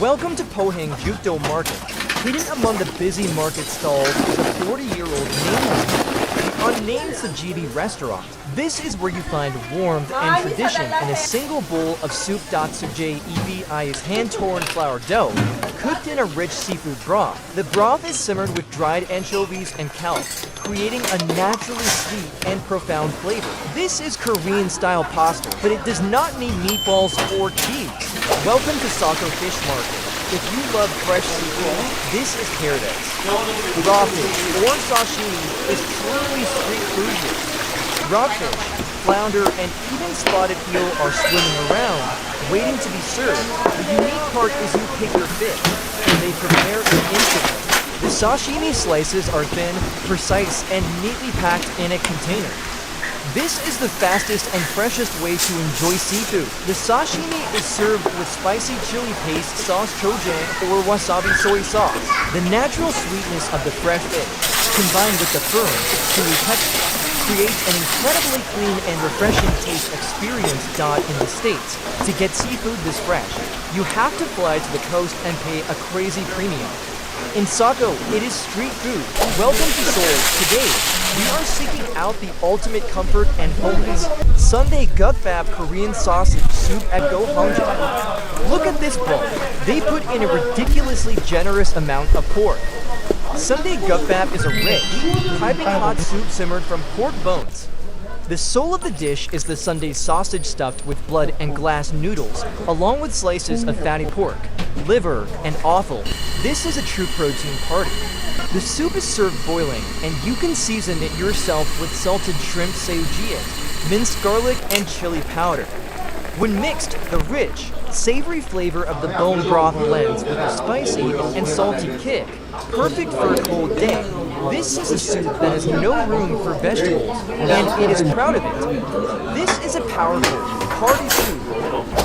Welcome to Pohang Jukdo Market. Hidden among the busy market stalls is a 40-year-old nameless, unnamed Sajidi restaurant. This is where you find warmth and tradition in a single bowl of soup. Sujay Ebi is hand-torn flour dough, cooked in a rich seafood broth. The broth is simmered with dried anchovies and kelp, creating a naturally sweet and profound flavor. This is Korean-style pasta, but it does not need meatballs or cheese. Welcome to Sako Fish Market. If you love fresh seafood, this is paradise. Raw fish or sashimi is truly street food here. Rockfish, flounder, and even spotted eel are swimming around, waiting to be served. The unique part is you pick your fish, and they prepare it instantly. The sashimi slices are thin, precise, and neatly packed in a container. This is the fastest and freshest way to enjoy seafood. The sashimi is served with spicy chili paste sauce chojang or wasabi soy sauce. The natural sweetness of the fresh fish, combined with the firm, chewy texture, creates an incredibly clean and refreshing taste experience. In the States, to get seafood this fresh, you have to fly to the coast and pay a crazy premium. In Sako, it is street food. Welcome to Seoul. Today, we are seeking out the ultimate comfort and fullness. Sundae Gukbap Korean sausage soup at Gohongjang. Look at this bowl. They put in a ridiculously generous amount of pork. Sundae Gukbap is a rich, piping hot soup simmered from pork bones. The soul of the dish is the Sundae sausage stuffed with blood and glass noodles, along with slices of fatty pork, liver, and offal. This is a true protein party. The soup is served boiling, and you can season it yourself with salted shrimp seojian, minced garlic, and chili powder. When mixed, the rich, savory flavor of the bone broth blends with a spicy and salty kick, perfect for a cold day. This is a soup that has no room for vegetables, and it is proud of it. This is a powerful, hearty soup.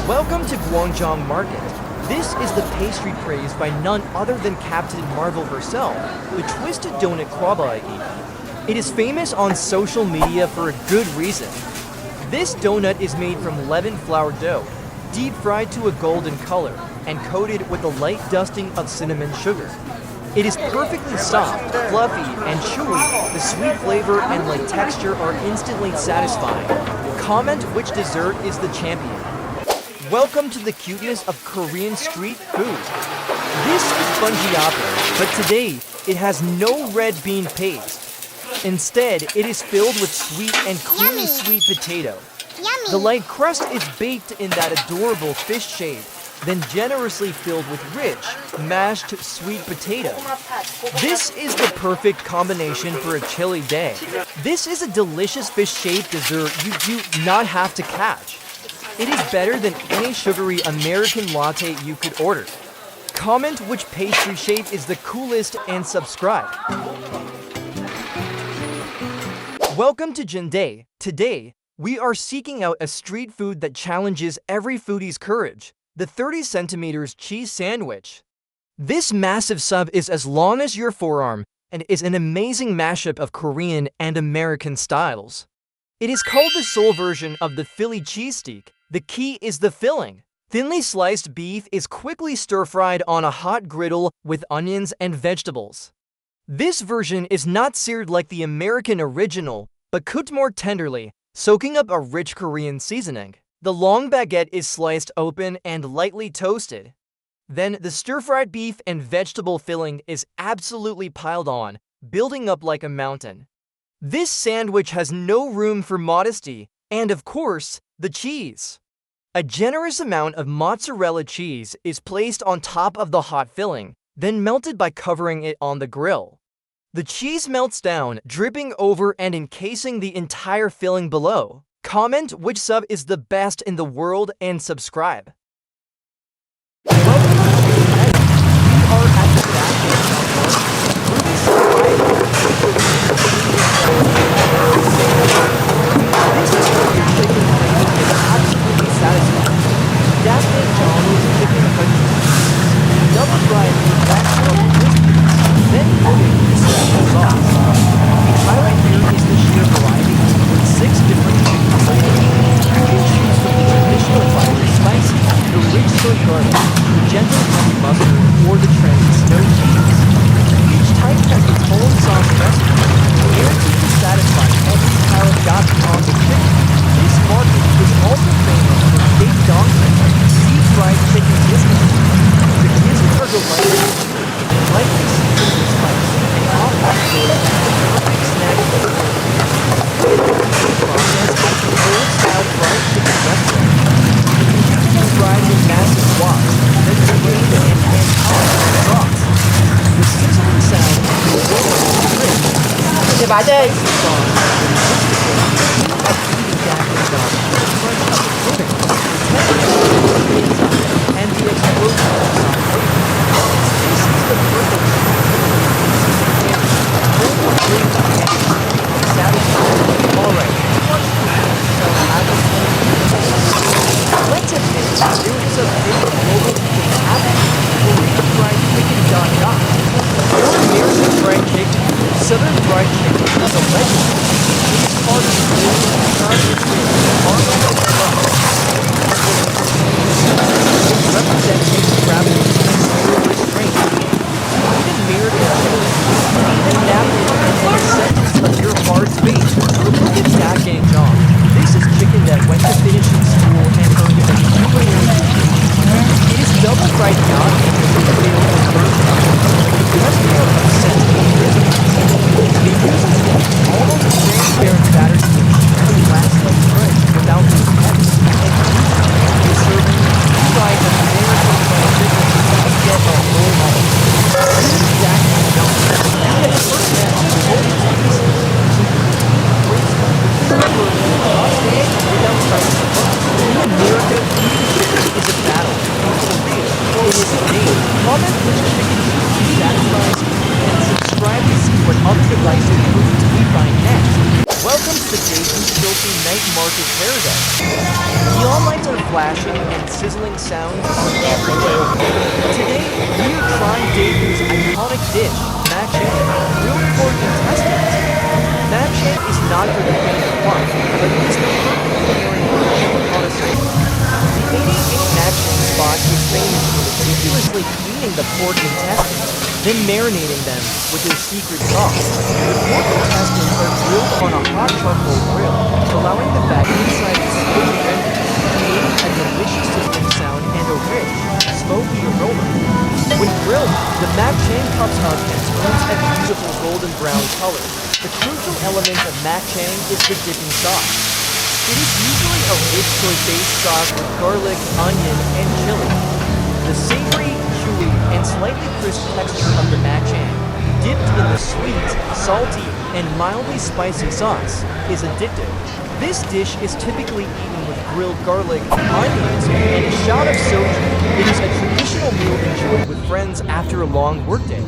Welcome to Gwangjang Market. This is the pastry praised by none other than Captain Marvel herself, the Twisted Donut Kwabae. It is famous on social media for a good reason. This donut is made from leavened flour dough, deep fried to a golden color, and coated with a light dusting of cinnamon sugar. It is perfectly soft, fluffy, and chewy. The sweet flavor and light texture are instantly satisfying. Comment which dessert is the champion. Welcome to the cuteness of Korean street food. This is bunjiapo, but today it has no red bean paste. Instead, it is filled with sweet and creamy sweet potato. Yummy. The light crust is baked in that adorable fish shape, then generously filled with rich, mashed sweet potato. This is the perfect combination for a chilly day. This is a delicious fish-shaped dessert you do not have to catch. It is better than any sugary American latte you could order. Comment which pastry shape is the coolest and subscribe. Welcome to Jindae. Today, we are seeking out a street food that challenges every foodie's courage. The 30 centimeters cheese sandwich. This massive sub is as long as your forearm and is an amazing mashup of Korean and American styles. It is called the Seoul version of the Philly cheese steak. The key is the filling. Thinly sliced beef is quickly stir-fried on a hot griddle with onions and vegetables. This version is not seared like the American original, but cooked more tenderly, soaking up a rich Korean seasoning. The long baguette is sliced open and lightly toasted. Then the stir-fried beef and vegetable filling is absolutely piled on, building up like a mountain. This sandwich has no room for modesty, and of course, the cheese. A generous amount of mozzarella cheese is placed on top of the hot filling, then melted by covering it on the grill. The cheese melts down, dripping over and encasing the entire filling below. Comment which sub is the best in the world and subscribe. Welcome to Jindae. We are at the This is where your chicken wing is absolutely satisfying. Daphne John's chicken cookies. Double fried with backshell crispy, then coated with special sauce. The highlight here is the sheer variety with 6 different chicken flavors. You can choose from the traditional fiery spicy, Friday. And the explosion of this is the perfect alright. Let's admit there is a big global thing happening. Korean fried chicken.com. Or American fried chicken. Southern fried chicken is a legend. It is part of the represents gravity and restraint. Even American even navigate the sentence of your hard space. Look at that gang job. This is chicken that went to finishing school and earned a superior. It is double fried not available because they are sensitive. It uses almost transparent batter to last like bread without the pets. And is serving fried American fried chicken to get a whole lot. This is exactly not. And the first man on the whole in America, chicken is a battle. In Korea, it is a game. Comment which chicken satisfies you and subscribe to see what other devices foods we find next. Welcome to the Daejeon's Filthy Night Market Paradise. Neon lights are flashing and sizzling sounds are everywhere. Today, we are trying Daejeon's iconic dish, Makchang, grilled pork intestines. Makchang is not for the faint of heart, but it is the perfect culinary connoisseur. The 88 Makchang spot is famous for meticulously cleaning the pork intestines, then marinating them with their secret sauce. The pork intestines are grilled on a hot charcoal grill, allowing the fat inside to split together, creating a delicious sizzling sound and a rich, smoky aroma. When grilled, the Makchang puffs up and turns a beautiful golden brown color. The crucial element of Makchang is the dipping sauce. It is usually a rich soy-based sauce with garlic, onion, and chili. The savory, chewy, and slightly crisp texture of the Makchang, dipped in the sweet, salty, and mildly spicy sauce, is addictive. This dish is typically eaten with grilled garlic, onions, and a shot of soju. It is a traditional meal enjoyed with friends after a long workday.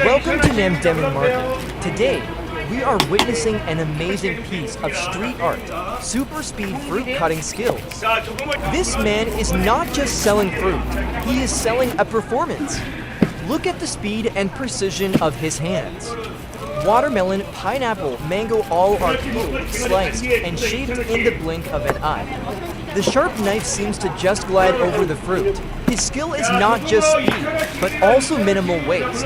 Welcome to Namdaemun Market. Today, we are witnessing an amazing piece of street art, super speed fruit cutting skills. This man is not just selling fruit, he is selling a performance. Look at the speed and precision of his hands. Watermelon, pineapple, mango all are peeled, sliced, and shaped in the blink of an eye. The sharp knife seems to just glide over the fruit. His skill is not just speed, but also minimal waste.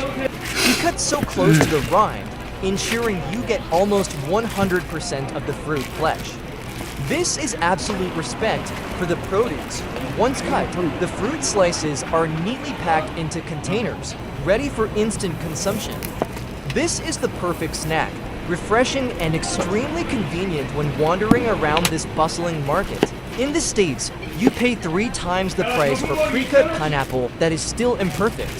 He cuts so close to the rind, ensuring you get almost 100% of the fruit flesh. This is absolute respect for the produce. Once cut, the fruit slices are neatly packed into containers, ready for instant consumption. This is the perfect snack, refreshing and extremely convenient when wandering around this bustling market. In the States, you pay 3 times the price for pre-cut pineapple that is still imperfect.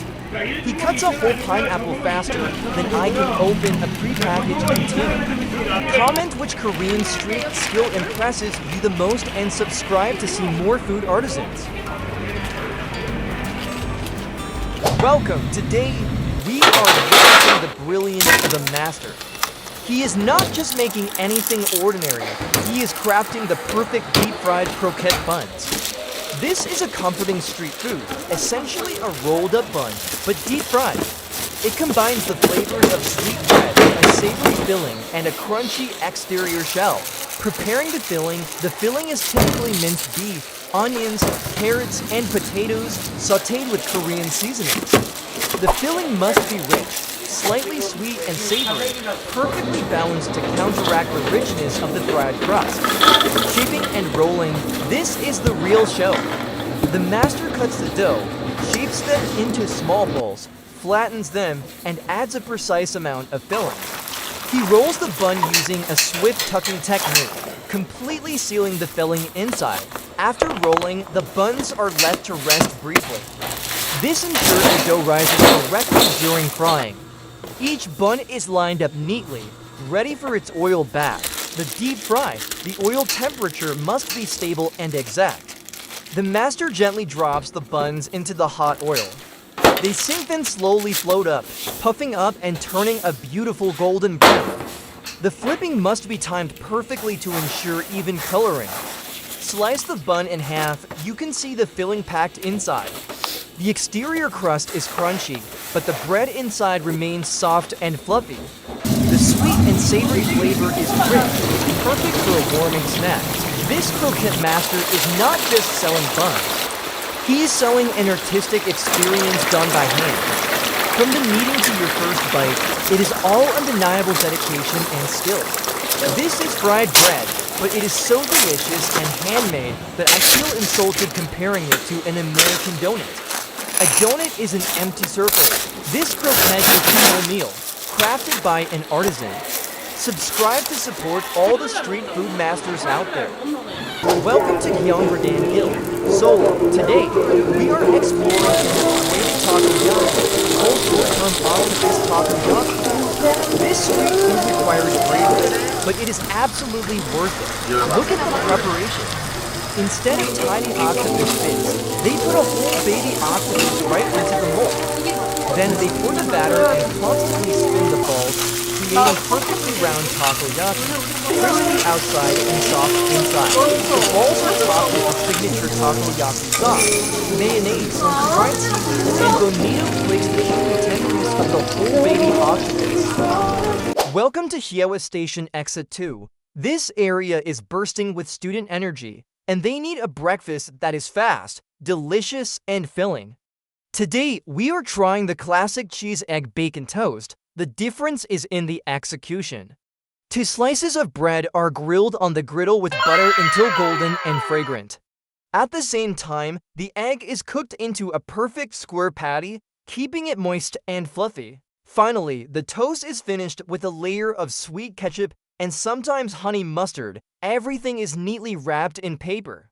He cuts a whole pineapple faster than I can open a prepackaged container. Comment which Korean street skill impresses you the most and subscribe to see more food artisans. Welcome. Today, we are witnessing the brilliance of the master. He is not just making anything ordinary, he is crafting the perfect deep-fried croquette buns. This is a comforting street food, essentially a rolled-up bun, but deep-fried. It combines the flavors of sweet bread, a savory filling, and a crunchy exterior shell. Preparing the filling is typically minced beef, onions, carrots, and potatoes sautéed with Korean seasonings. The filling must be rich, slightly sweet and savory, perfectly balanced to counteract the richness of the fried crust. Shaping and rolling, this is the real show. The master cuts the dough, shapes them into small balls, flattens them, and adds a precise amount of filling. He rolls the bun using a swift tucking technique, completely sealing the filling inside. After rolling, the buns are left to rest briefly. This ensures the dough rises correctly during frying. Each bun is lined up neatly, ready for its oil bath. The deep fry, the oil temperature must be stable and exact. The master gently drops the buns into the hot oil. They sink then slowly float up, puffing up and turning a beautiful golden brown. The flipping must be timed perfectly to ensure even coloring. Slice the bun in half, you can see the filling packed inside. The exterior crust is crunchy, but the bread inside remains soft and fluffy. The sweet and savory flavor is rich, perfect for a warming snack. This croquette master is not just selling buns. He is selling an artistic experience done by hand. From the kneading to your first bite, it is all undeniable dedication and skill. This is fried bread, but it is so delicious and handmade that I feel insulted comparing it to an American donut. A donut is an empty surface. This croquette is a full meal, crafted by an artisan. Subscribe to support all the street food masters out there. Welcome to Gyeonggradan Guild, Seoul. Today, we are exploring the creative takoyaki, called short-term octopus takoyaki. This street food requires bravery, but it is absolutely worth it. Look at the preparation. Instead of tiny octopus bits, they put a whole baby octopus right into the mold. Then they pour the batter and constantly spin the balls, creating perfectly round takoyaki, crispy outside and soft inside. The balls are topped with the signature takoyaki sauce, mayonnaise, fried seafood, and bonito flakes to keep the tenderness of the whole baby octopus. Welcome to Hyewa Station Exit 2. This area is bursting with student energy, and they need a breakfast that is fast, delicious, and filling. Today, we are trying the classic cheese egg bacon toast. The difference is in the execution. 2 slices of bread are grilled on the griddle with butter until golden and fragrant. At the same time, the egg is cooked into a perfect square patty, keeping it moist and fluffy. Finally, the toast is finished with a layer of sweet ketchup and sometimes honey mustard. Everything is neatly wrapped in paper.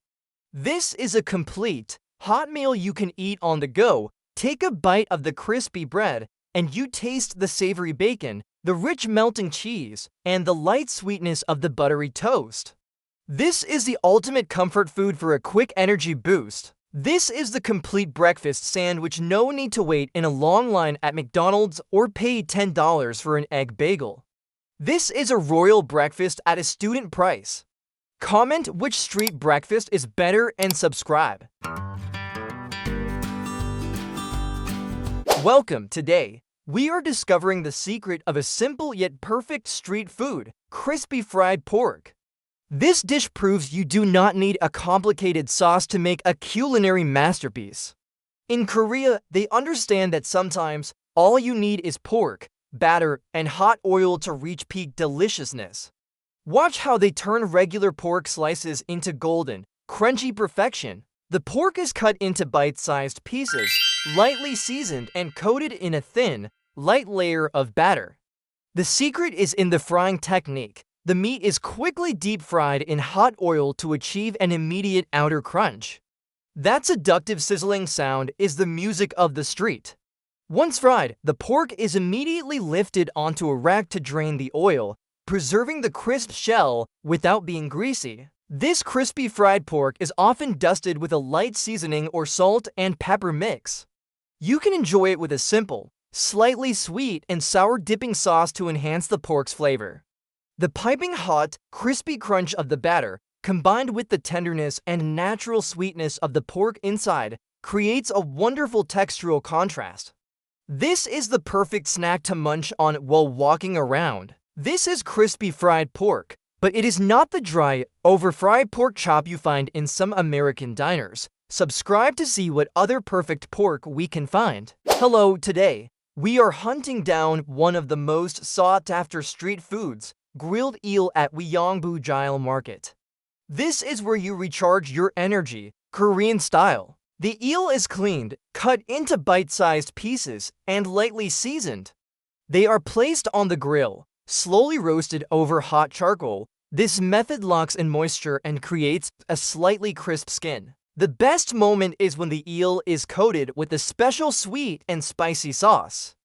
This is a complete, hot meal you can eat on the go. Take a bite of the crispy bread, and you taste the savory bacon, the rich melting cheese, and the light sweetness of the buttery toast. This is the ultimate comfort food for a quick energy boost. This is the complete breakfast sandwich. No need to wait in a long line at McDonald's or pay $10 for an egg bagel. This is a royal breakfast at a student price. Comment which street breakfast is better and subscribe. Welcome. Today, we are discovering the secret of a simple yet perfect street food, crispy fried pork. This dish proves you do not need a complicated sauce to make a culinary masterpiece. In Korea, they understand that sometimes all you need is pork, batter, and hot oil to reach peak deliciousness. Watch how they turn regular pork slices into golden, crunchy perfection. The pork is cut into bite-sized pieces, lightly seasoned and coated in a thin, light layer of batter. The secret is in the frying technique. The meat is quickly deep-fried in hot oil to achieve an immediate outer crunch. That seductive sizzling sound is the music of the street. Once fried, the pork is immediately lifted onto a rack to drain the oil, preserving the crisp shell without being greasy. This crispy fried pork is often dusted with a light seasoning or salt and pepper mix. You can enjoy it with a simple, slightly sweet and sour dipping sauce to enhance the pork's flavor. The piping hot, crispy crunch of the batter, combined with the tenderness and natural sweetness of the pork inside, creates a wonderful textural contrast. This is the perfect snack to munch on while walking around. This is crispy fried pork, but it is not the dry, over-fried pork chop you find in some American diners. Subscribe to see what other perfect pork we can find. Hello, today, we are hunting down one of the most sought-after street foods, grilled eel at Gyeongbujil Market. This is where you recharge your energy, Korean style. The eel is cleaned, cut into bite-sized pieces, and lightly seasoned. They are placed on the grill, slowly roasted over hot charcoal. This method locks in moisture and creates a slightly crisp skin. The best moment is when the eel is coated with a special sweet and spicy sauce.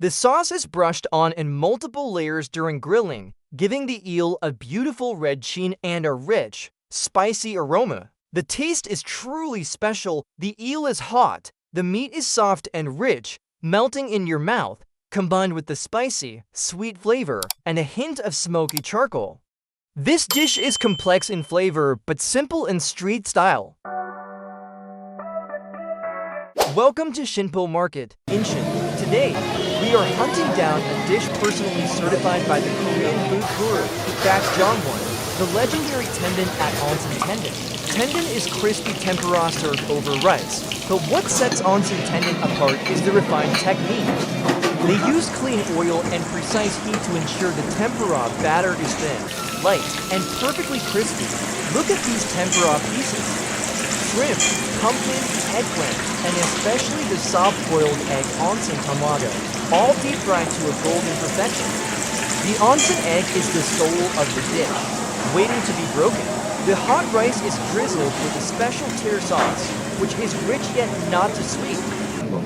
The sauce is brushed on in multiple layers during grilling, giving the eel a beautiful red sheen and a rich, spicy aroma. The taste is truly special. The eel is hot, the meat is soft and rich, melting in your mouth, combined with the spicy, sweet flavor and a hint of smoky charcoal. This dish is complex in flavor but simple in street style. Welcome to Shinpo Market, Incheon. Today, we are hunting down a dish personally certified by the Korean food guru, Bak Jong-won, the legendary tendon at Onsen Tendon. Tendon is crispy tempura served over rice, but what sets Onsen Tendon apart is the refined technique. They use clean oil and precise heat to ensure the tempura batter is thin, light, and perfectly crispy. Look at these tempura pieces. Shrimp, pumpkin, eggplant, and especially the soft-boiled egg onsen tamago, all deep-fried to a golden perfection. The onsen egg is the soul of the dish, waiting to be broken. The hot rice is drizzled with a special tear sauce, which is rich yet not too sweet.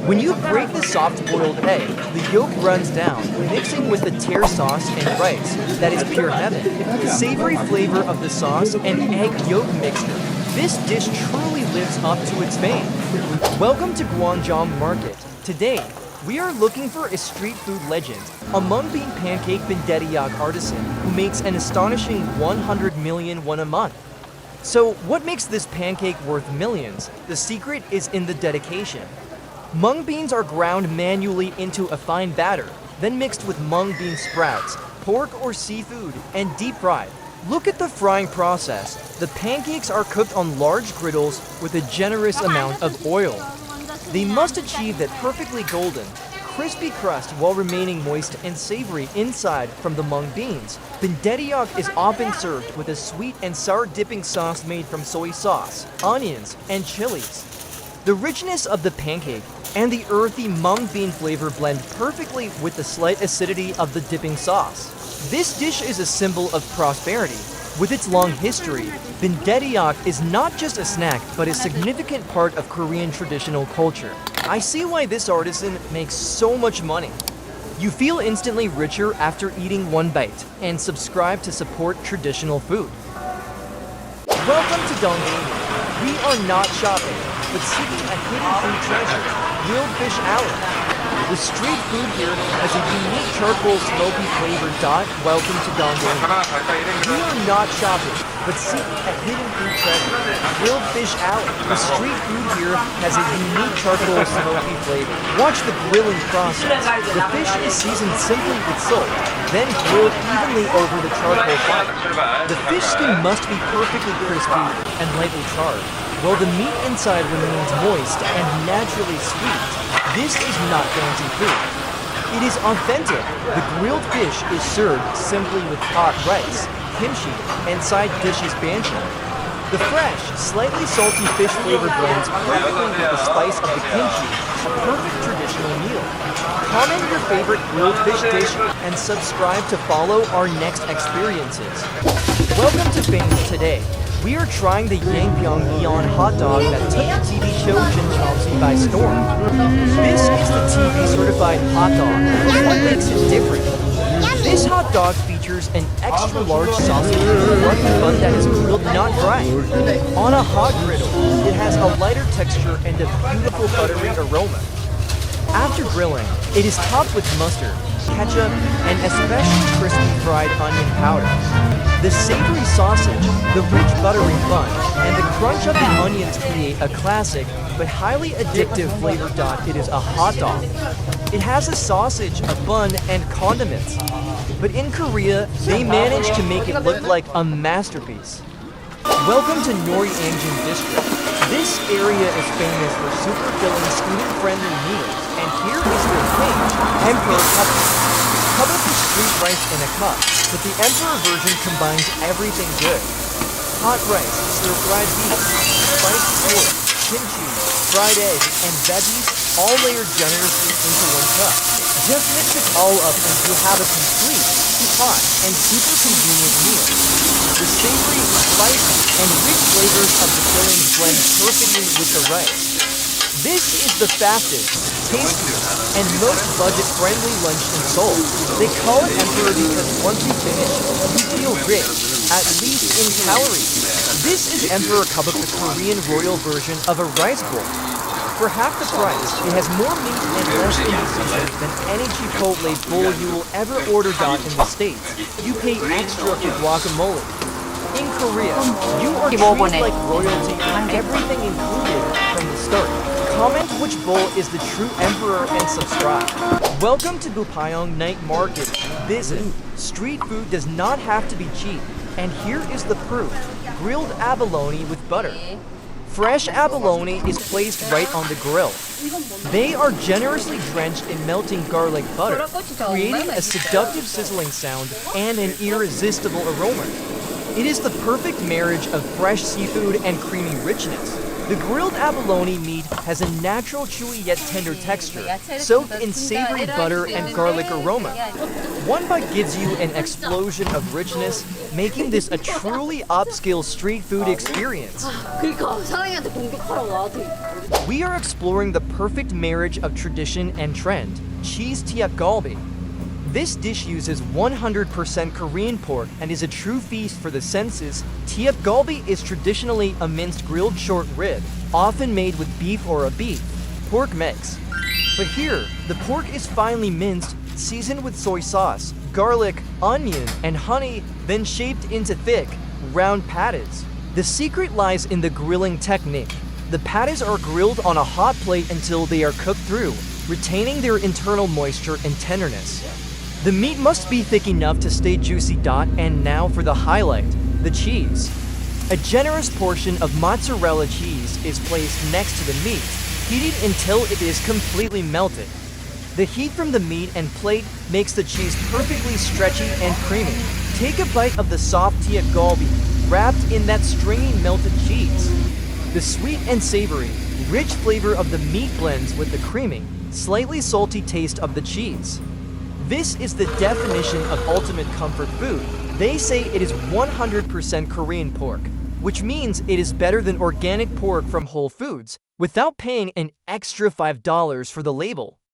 When you break the soft-boiled egg, the yolk runs down, mixing with the tear sauce and rice. That is pure heaven. The savory flavor of the sauce and egg yolk mixture. This dish truly lives up to its fame. Welcome to Gwangjom Market. Today, we are looking for a street food legend, a mung bean pancake bindaedeok artisan who makes an astonishing 100 million won a month. So, what makes this pancake worth millions? The secret is in the dedication. Mung beans are ground manually into a fine batter, then mixed with mung bean sprouts, pork or seafood, and deep fried. Look at the frying process. The pancakes are cooked on large griddles with a generous amount of oil. They must achieve that perfectly golden, crispy crust while remaining moist and savory inside from the mung beans. Bindaedeok is often served with a sweet and sour dipping sauce made from soy sauce, onions, and chilies. The richness of the pancake and the earthy mung bean flavor blend perfectly with the slight acidity of the dipping sauce. This dish is a symbol of prosperity. With its long history, bindaedeok is not just a snack, but a significant part of Korean traditional culture. I see why this artisan makes so much money. You feel instantly richer after eating one bite, and subscribe to support traditional food. Welcome to Dongdaemun. We are not shopping, but seeking a hidden food treasure, grilled fish alley. The street food here has a unique charcoal smoky flavored dot. Welcome to Dongdaemun. We are not shopping, but seeking a hidden food treasure, grilled fish alley. The street food here has a unique charcoal smoky flavor. Watch the grilling process. The fish is seasoned simply with salt, then grilled evenly over the charcoal fire. The fish skin must be perfectly crispy and lightly charred, while the meat inside remains moist and naturally sweet. This is not fancy food. It is authentic. The grilled fish is served simply with hot rice, kimchi, and side dishes banchan. The fresh, slightly salty fish flavor blends perfectly with the spice of the kimchi, a perfect traditional meal. Comment your favorite grilled fish dish and subscribe to follow our next experiences. Welcome to Fame Today. We are trying the Yangpyeong Neon hot dog that took the TV show Jin Chomsy by storm. This is the TV certified hot dog. What makes it different? This hot dog features an extra large sausage fluffy bun that is grilled, not fried. On a hot griddle, it has a lighter texture and a beautiful buttery aroma. After grilling, it is topped with mustard, ketchup, and especially crispy fried onion powder. The savory sausage, the rich buttery bun, and the crunch of the onions create a classic but highly addictive flavor dot. It is a hot dog. It has a sausage, a bun, and condiments. But in Korea, they managed to make it look like a masterpiece. Welcome to Noryeongjin District. This area is famous for super filling, student-friendly meals, and here is their king, Emperor Cup. Cut up the street rice in a cup, but the Emperor version combines everything good. Hot rice, stir-fried beef, spiced pork, kimchi, fried egg, and veggies all layered generously into one cup. Just mix it all up and you'll have a complete, hot, and super convenient meal. The savory, spicy, and rich flavors of the filling blend perfectly with the rice. This is the fastest, tastiest, and most budget-friendly lunch in Seoul. They call it Emperor because once you finish, you feel rich, at least in calories. This is Emperor Kabuk, the Korean royal version of a rice bowl. For half the price, it has more meat and less indecisions than any Chipotle bowl you will ever order in the States. You pay extra for guacamole. In Korea, you are treated like royalty, everything included from the start. Comment which bowl is the true emperor and subscribe. Welcome to Bupayong Night Market. Visit. Street food does not have to be cheap. And here is the proof. Grilled abalone with butter. Fresh abalone is placed right on the grill. They are generously drenched in melting garlic butter, creating a seductive sizzling sound and an irresistible aroma. It is the perfect marriage of fresh seafood and creamy richness. The grilled abalone meat has a natural chewy yet tender texture, soaked in savory butter and garlic aroma. One bite gives you an explosion of richness, making this a truly upscale street food experience. We are exploring the perfect marriage of tradition and trend, cheese tiap galbi. This dish uses 100% Korean pork and is a true feast for the senses. Tiap galbi is traditionally a minced grilled short rib, often made with beef or a beef pork mix. But here, the pork is finely minced, seasoned with soy sauce, garlic, onion, and honey, then shaped into thick, round patties. The secret lies in the grilling technique. The patties are grilled on a hot plate until they are cooked through, retaining their internal moisture and tenderness. The meat must be thick enough to stay juicy. And now for the highlight, the cheese. A generous portion of mozzarella cheese is placed next to the meat, heated until it is completely melted. The heat from the meat and plate makes the cheese perfectly stretchy and creamy. Take a bite of the soft tiap galbi, wrapped in that stringy melted cheese. The sweet and savory, rich flavor of the meat blends with the creamy, slightly salty taste of the cheese. This is the definition of ultimate comfort food. They say it is 100% Korean pork, which means it is better than organic pork from Whole Foods, without paying an extra $5 for the label.